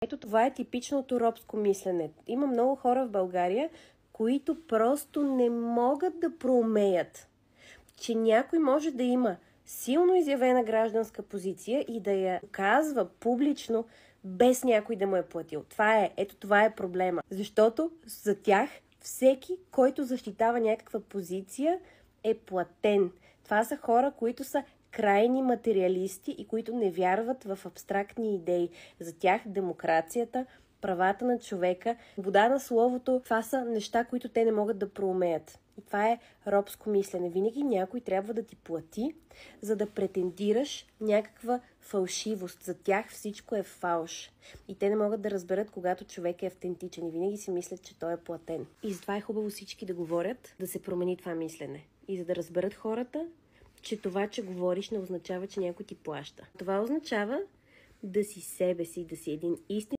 Ето това е типичното робско мислене. Има много хора в България, които просто не могат да проумеят, че някой може да има силно изявена гражданска позиция и да я казва публично, без някой да му е платил. Това е проблема. Защото за тях всеки, който защитава някаква позиция, е платен. Това са хора, които са крайни материалисти и които не вярват в абстрактни идеи. За тях демокрацията, правата на човека, свобода на словото, това са неща, които те не могат да проумеят. И това е робско мислене. Винаги някой трябва да ти плати, за да претендираш някаква фалшивост. За тях всичко е фалш. И те не могат да разберат, когато човек е автентичен. И винаги си мислят, че той е платен. И затова е хубаво всички да говорят, да се промени това мислене. И за да разберат хората, че това, че говориш, не означава, че някой ти плаща. Това означава да си себе си, да си един истински